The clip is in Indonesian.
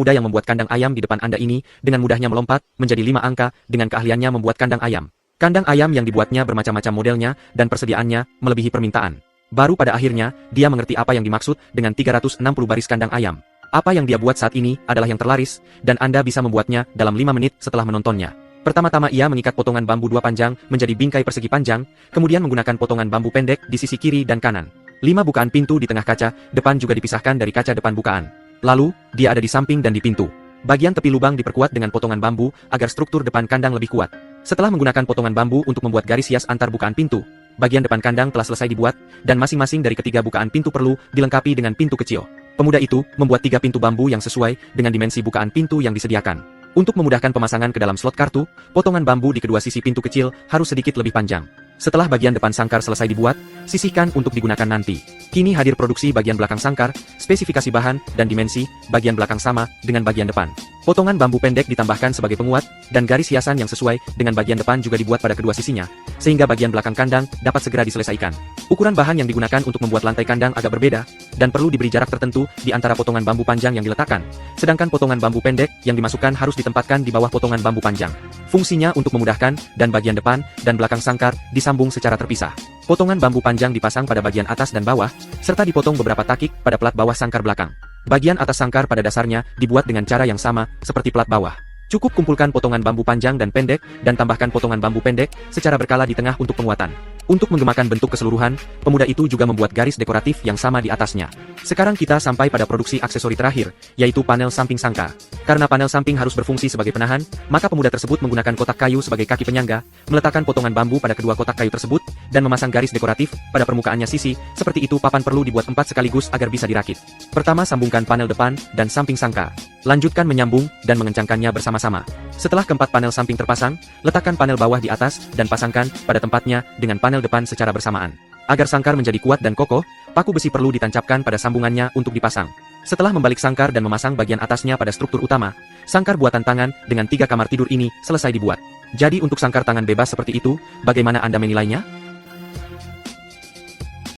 muda yang membuat kandang ayam di depan Anda ini dengan mudahnya melompat menjadi 5 angka dengan keahliannya membuat kandang ayam. Kandang ayam yang dibuatnya bermacam-macam modelnya dan persediaannya melebihi permintaan. Baru pada akhirnya, dia mengerti apa yang dimaksud dengan 360 baris kandang ayam. Apa yang dia buat saat ini adalah yang terlaris, dan Anda bisa membuatnya dalam 5 menit setelah menontonnya. Pertama-tama ia mengikat potongan bambu 2 panjang menjadi bingkai persegi panjang, kemudian menggunakan potongan bambu pendek di sisi kiri dan kanan. 5 bukaan pintu di tengah kaca depan juga dipisahkan dari kaca depan bukaan. Lalu, dia ada di samping dan di pintu. Bagian tepi lubang diperkuat dengan potongan bambu agar struktur depan kandang lebih kuat. Setelah menggunakan potongan bambu untuk membuat garis hias antar bukaan pintu, bagian depan kandang telah selesai dibuat, dan masing-masing dari ketiga bukaan pintu perlu dilengkapi dengan pintu kecil. Pemuda itu membuat 3 pintu bambu yang sesuai dengan dimensi bukaan pintu yang disediakan. Untuk memudahkan pemasangan ke dalam slot kartu, potongan bambu di kedua sisi pintu kecil harus sedikit lebih panjang. Setelah bagian depan sangkar selesai dibuat, sisihkan untuk digunakan nanti. Kini hadir produksi bagian belakang sangkar, spesifikasi bahan dan dimensi bagian belakang sama dengan bagian depan. Potongan bambu pendek ditambahkan sebagai penguat, dan garis hiasan yang sesuai dengan bagian depan juga dibuat pada kedua sisinya, sehingga bagian belakang kandang dapat segera diselesaikan. Ukuran bahan yang digunakan untuk membuat lantai kandang agak berbeda, dan perlu diberi jarak tertentu di antara potongan bambu panjang yang diletakkan, sedangkan potongan bambu pendek yang dimasukkan harus ditempatkan di bawah potongan bambu panjang. Fungsinya untuk memudahkan, dan bagian depan dan belakang sangkar disambung secara terpisah. Potongan bambu panjang dipasang pada bagian atas dan bawah, serta dipotong beberapa takik pada plat bawah sangkar belakang. Bagian atas sangkar pada dasarnya dibuat dengan cara yang sama seperti plat bawah. Cukup kumpulkan potongan bambu panjang dan pendek, dan tambahkan potongan bambu pendek secara berkala di tengah untuk penguatan. Untuk menggemakan bentuk keseluruhan, pemuda itu juga membuat garis dekoratif yang sama di atasnya. Sekarang kita sampai pada produksi aksesori terakhir, yaitu panel samping sangkar. Karena panel samping harus berfungsi sebagai penahan, maka pemuda tersebut menggunakan kotak kayu sebagai kaki penyangga, meletakkan potongan bambu pada kedua kotak kayu tersebut, dan memasang garis dekoratif pada permukaannya sisi. Seperti itu papan perlu dibuat 4 sekaligus agar bisa dirakit. Pertama, sambungkan panel depan dan samping sangkar. Lanjutkan menyambung dan mengencangkannya bersama-sama. Setelah keempat panel samping terpasang, letakkan panel bawah di atas dan pasangkan pada tempatnya dengan panel depan secara bersamaan. Agar sangkar menjadi kuat dan kokoh, paku besi perlu ditancapkan pada sambungannya untuk dipasang. Setelah membalik sangkar dan memasang bagian atasnya pada struktur utama, sangkar buatan tangan dengan 3 kamar tidur ini selesai dibuat. Jadi untuk sangkar tangan bebas seperti itu, bagaimana Anda menilainya?